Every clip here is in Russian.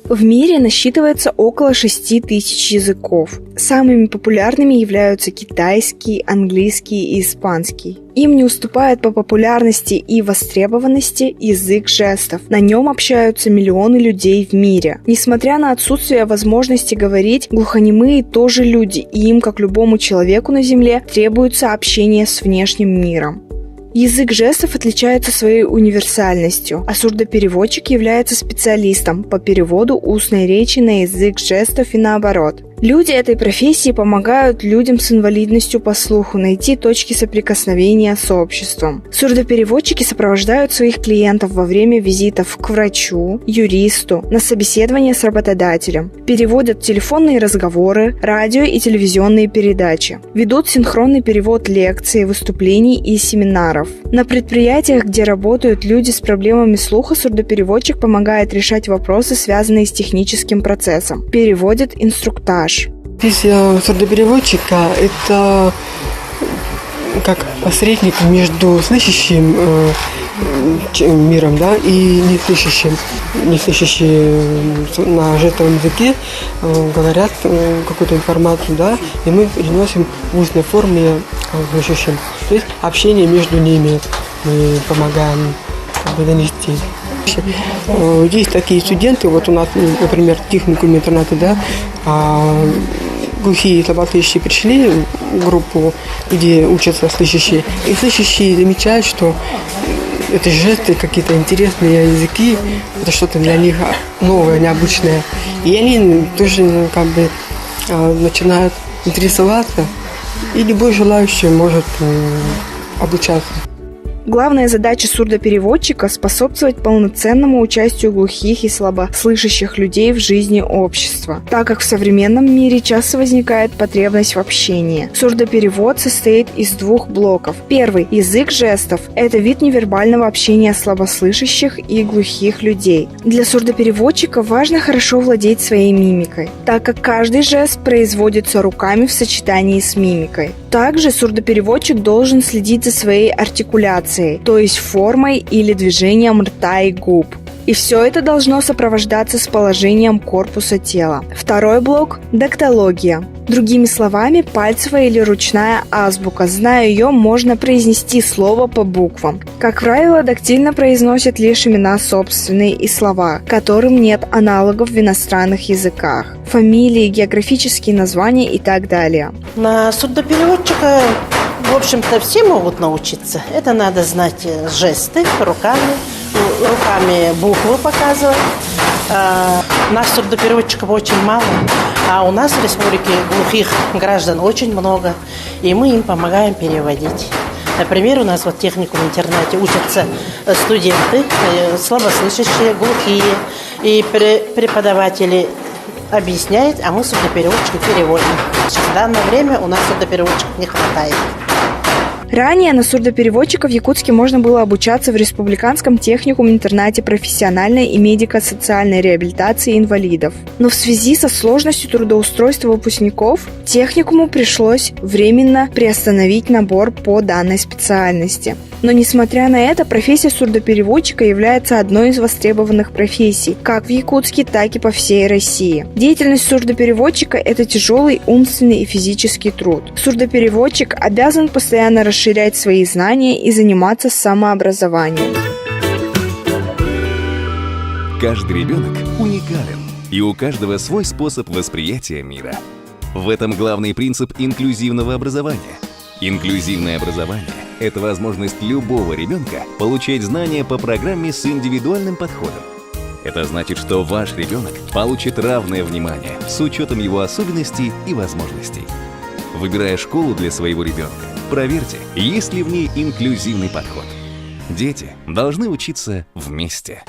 В мире насчитывается около 6000 языков. Самыми популярными являются китайский, английский и испанский. Им не уступает по популярности и востребованности язык жестов. На нем общаются миллионы людей в мире. Несмотря на отсутствие возможности говорить, глухонемые тоже люди, и им, как любому человеку на Земле, требуется общение с внешним миром. Язык жестов отличается своей универсальностью, а сурдопереводчик является специалистом по переводу устной речи на язык жестов и наоборот. Люди этой профессии помогают людям с инвалидностью по слуху найти точки соприкосновения с обществом. Сурдопереводчики сопровождают своих клиентов во время визитов к врачу, юристу, на собеседование с работодателем, переводят телефонные разговоры, радио и телевизионные передачи, ведут синхронный перевод лекций, выступлений и семинаров. На предприятиях, где работают люди с проблемами слуха, сурдопереводчик помогает решать вопросы, связанные с техническим процессом, переводит инструктаж. Профессия сурдопереводчика – это как посредник между слышащим миром, да, и неслышащим. Неслышащие на жестовом языке говорят какую-то информацию, да, и мы переносим в устной форме слышащим. То есть общение между ними мы помогаем донести. Есть такие студенты, вот у нас, например, в техникуме интерната, да, глухие и слабослышащие пришли в группу, где учатся слышащие, и слышащие замечают, что это жесты, какие-то интересные языки, это что-то для них новое, необычное. И они тоже как бы начинают интересоваться, и любой желающий может обучаться. Главная задача сурдопереводчика – способствовать полноценному участию глухих и слабослышащих людей в жизни общества, так как в современном мире часто возникает потребность в общении. Сурдоперевод состоит из двух блоков. Первый – язык жестов – это вид невербального общения слабослышащих и глухих людей. Для сурдопереводчика важно хорошо владеть своей мимикой, так как каждый жест производится руками в сочетании с мимикой. Также сурдопереводчик должен следить за своей артикуляцией, то есть формой или движением рта и губ. И все это должно сопровождаться с положением корпуса тела. Второй блок – дактилология. Другими словами, пальцевая или ручная азбука. Зная ее, можно произнести слово по буквам. Как правило, дактильно произносят лишь имена собственные и слова, которым нет аналогов в иностранных языках. Фамилии, географические названия и так далее. На сурдопереводчика, в общем-то, все могут научиться. Это надо знать жесты руками буквы показывать. Нас сурдопереводчиков очень мало, а у нас в республике глухих граждан очень много, и мы им помогаем переводить. Например, у нас вот в техникум-интернате учатся студенты, слабослышащие, глухие, и преподаватели объясняют, а мы сурдопереводчики переводим. В данное время у нас сурдопереводчиков не хватает. Ранее на сурдопереводчика в Якутске можно было обучаться в Республиканском техникум-интернате профессиональной и медико-социальной реабилитации инвалидов. Но в связи со сложностью трудоустройства выпускников техникуму пришлось временно приостановить набор по данной специальности. Но несмотря на это, профессия сурдопереводчика является одной из востребованных профессий, как в Якутске, так и по всей России. Деятельность сурдопереводчика – это тяжелый умственный и физический труд. Сурдопереводчик обязан постоянно расширять свои знания и заниматься самообразованием. Каждый ребенок уникален, и у каждого свой способ восприятия мира. В этом главный принцип инклюзивного образования. Инклюзивное образование – это возможность любого ребенка получать знания по программе с индивидуальным подходом. Это значит, что ваш ребенок получит равное внимание с учетом его особенностей и возможностей. Выбирая школу для своего ребенка, проверьте, есть ли в ней инклюзивный подход. Дети должны учиться вместе.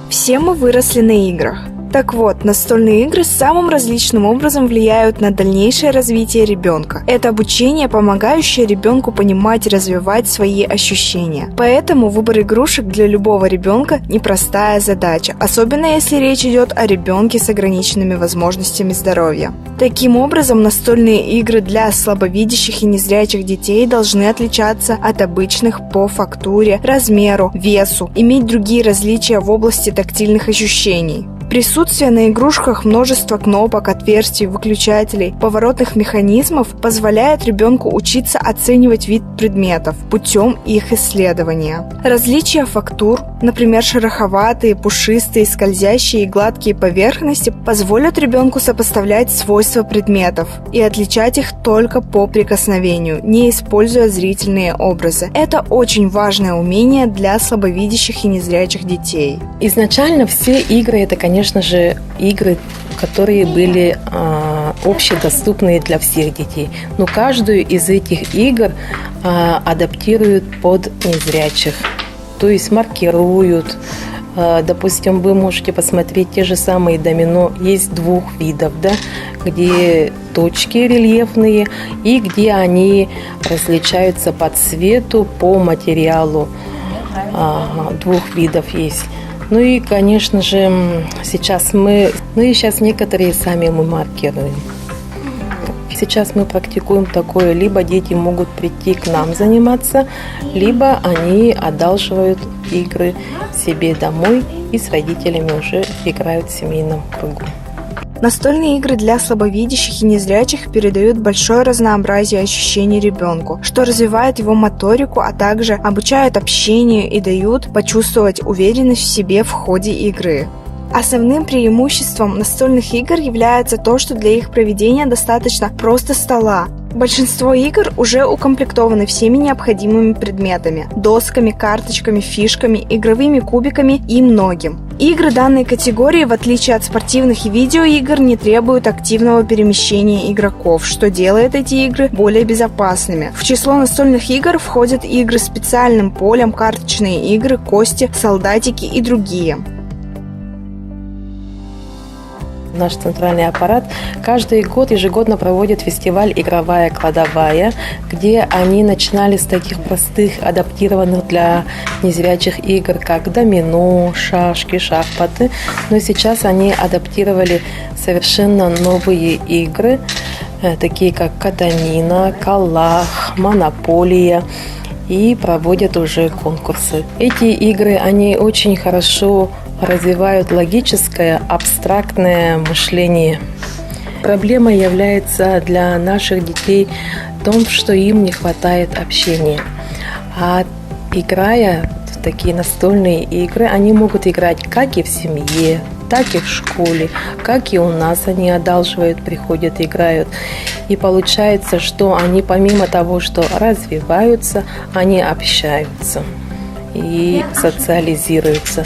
Все мы выросли на играх. Так вот, настольные игры самым различным образом влияют на дальнейшее развитие ребенка. Это обучение, помогающее ребенку понимать и развивать свои ощущения. Поэтому выбор игрушек для любого ребенка – непростая задача, особенно если речь идет о ребенке с ограниченными возможностями здоровья. Таким образом, настольные игры для слабовидящих и незрячих детей должны отличаться от обычных по фактуре, размеру, весу, иметь другие различия в области тактильных ощущений. Присутствие на игрушках множества кнопок, отверстий, выключателей, поворотных механизмов позволяет ребенку учиться оценивать вид предметов путем их исследования. Различия фактур, например, шероховатые, пушистые, скользящие и гладкие поверхности, позволят ребенку сопоставлять свойства предметов и отличать их только по прикосновению, не используя зрительные образы. Это очень важное умение для слабовидящих и незрячих детей. Изначально все игры – это, конечно же, игры, которые были общедоступные для всех детей. Но каждую из этих игр адаптируют под незрячих, то есть маркируют. Допустим, вы можете посмотреть те же самые домино. Есть двух видов, да, где точки рельефные и где они различаются по цвету, по материалу. Двух видов есть. Ну и, конечно же, сейчас некоторые сами мы маркируем. Сейчас мы практикуем такое, либо дети могут прийти к нам заниматься, либо они одалживают игры себе домой и с родителями уже играют в семейном кругу. Настольные игры для слабовидящих и незрячих передают большое разнообразие ощущений ребенку, что развивает его моторику, а также обучают общению и дают почувствовать уверенность в себе в ходе игры. Основным преимуществом настольных игр является то, что для их проведения достаточно просто стола. Большинство игр уже укомплектованы всеми необходимыми предметами – досками, карточками, фишками, игровыми кубиками и многим. Игры данной категории, в отличие от спортивных и видеоигр, не требуют активного перемещения игроков, что делает эти игры более безопасными. В число настольных игр входят игры с специальным полем, карточные игры, кости, солдатики и другие. Наш центральный аппарат каждый год ежегодно проводит фестиваль «Игровая кладовая», где они начинали с таких простых, адаптированных для незрячих игр, как домино, шашки, шахматы. Но сейчас они адаптировали совершенно новые игры, такие как катанина, калах, монополия, и проводят уже конкурсы. Эти игры, они очень хорошо развивают логическое, абстрактное мышление. Проблема является для наших детей в том, что им не хватает общения. А играя в такие настольные игры, они могут играть как и в семье, так и в школе, как и у нас они одалживают, приходят, играют. И получается, что они помимо того, что развиваются, они общаются и социализируются.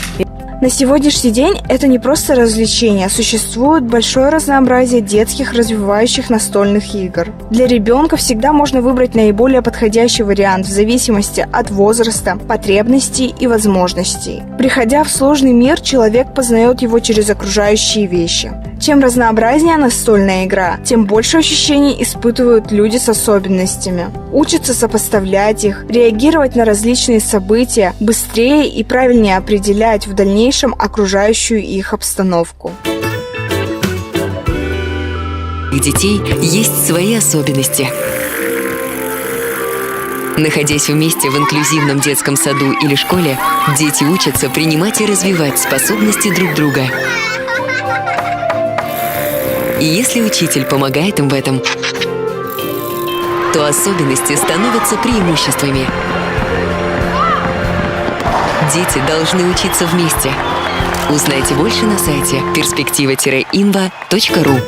На сегодняшний день это не просто развлечение, существует большое разнообразие детских развивающих настольных игр. Для ребенка всегда можно выбрать наиболее подходящий вариант в зависимости от возраста, потребностей и возможностей. Приходя в сложный мир, человек познает его через окружающие вещи. Чем разнообразнее настольная игра, тем больше ощущений испытывают люди с особенностями. Учатся сопоставлять их, реагировать на различные события, быстрее и правильнее определять в дальнейшем окружающую их обстановку. У детей есть свои особенности. Находясь вместе в инклюзивном детском саду или школе, дети учатся принимать и развивать способности друг друга. И если учитель помогает им в этом, то особенности становятся преимуществами. Дети должны учиться вместе. Узнайте больше на сайте perspektiva-inva.ru.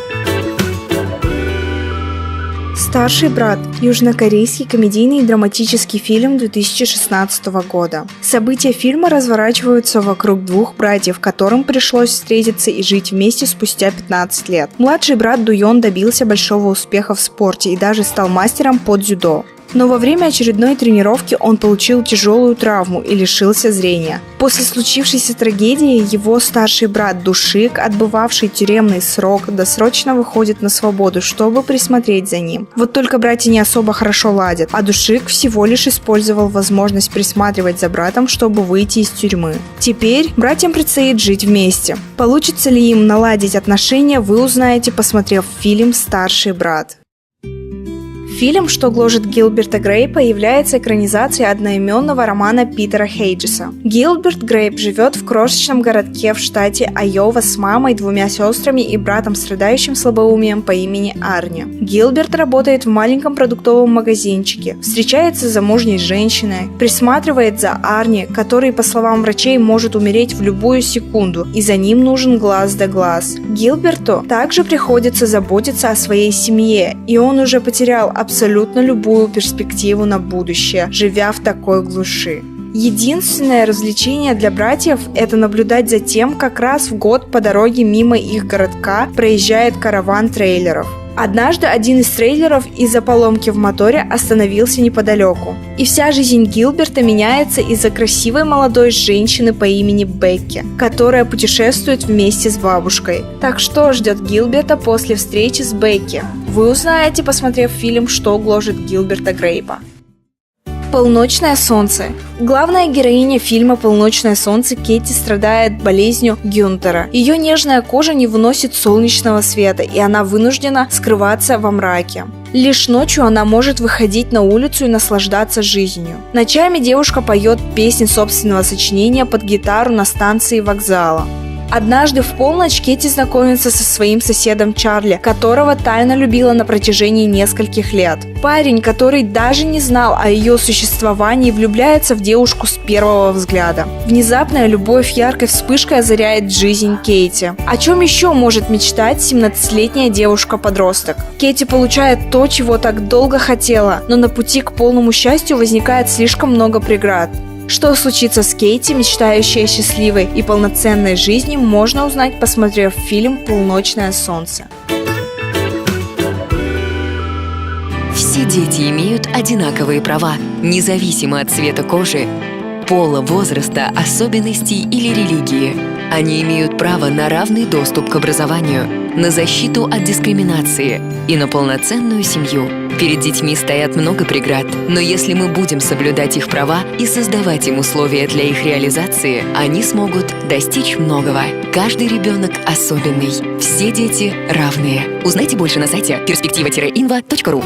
«Старший брат» – южнокорейский комедийный и драматический фильм 2016 года. События фильма разворачиваются вокруг двух братьев, которым пришлось встретиться и жить вместе спустя 15 лет. Младший брат Дуйон добился большого успеха в спорте и даже стал мастером по дзюдо. Но во время очередной тренировки он получил тяжелую травму и лишился зрения. После случившейся трагедии его старший брат Душик, отбывавший тюремный срок, досрочно выходит на свободу, чтобы присмотреть за ним. Вот только братья не особо хорошо ладят, а Душик всего лишь использовал возможность присматривать за братом, чтобы выйти из тюрьмы. Теперь братьям предстоит жить вместе. Получится ли им наладить отношения, вы узнаете, посмотрев фильм «Старший брат». Фильм «Что гложет Гилберта Грейпа» является экранизацией одноименного романа Питера Хейджеса. Гилберт Грейп живет в крошечном городке в штате Айова с мамой, 2 сестрами и братом, страдающим слабоумием по имени Арни. Гилберт работает в маленьком продуктовом магазинчике, встречается с замужней женщиной, присматривает за Арни, который, по словам врачей, может умереть в любую секунду, и за ним нужен глаз да глаз. Гилберту также приходится заботиться о своей семье, и он уже потерял абсолютно любую перспективу на будущее, живя в такой глуши. Единственное развлечение для братьев – это наблюдать за тем, как раз в год по дороге мимо их городка проезжает караван трейлеров. Однажды один из трейлеров из-за поломки в моторе остановился неподалеку. И вся жизнь Гилберта меняется из-за красивой молодой женщины по имени Бекки, которая путешествует вместе с бабушкой. Так что ждет Гилберта после встречи с Бекки? Вы узнаете, посмотрев фильм «Что гложет Гилберта Грейпа». Полночное солнце. Главная героиня фильма «Полночное солнце» Кэти страдает болезнью Гюнтера. Ее нежная кожа не выносит солнечного света, и она вынуждена скрываться во мраке. Лишь ночью она может выходить на улицу и наслаждаться жизнью. Ночами девушка поет песни собственного сочинения под гитару на станции вокзала. Однажды в полночь Кэти знакомится со своим соседом Чарли, которого тайно любила на протяжении нескольких лет. Парень, который даже не знал о ее существовании, влюбляется в девушку с первого взгляда. Внезапная любовь яркой вспышкой озаряет жизнь Кэти. О чем еще может мечтать 17-летняя девушка-подросток? Кэти получает то, чего так долго хотела, но на пути к полному счастью возникает слишком много преград. Что случится с Кэти, мечтающей о счастливой и полноценной жизни, можно узнать, посмотрев фильм «Полночное солнце». Все дети имеют одинаковые права, независимо от цвета кожи, пола, возраста, особенностей или религии. Они имеют право на равный доступ к образованию, на защиту от дискриминации и на полноценную семью. Перед детьми стоят много преград, но если мы будем соблюдать их права и создавать им условия для их реализации, они смогут достичь многого. Каждый ребенок особенный. Все дети равные. Узнайте больше на сайте perspectiva-inva.ru.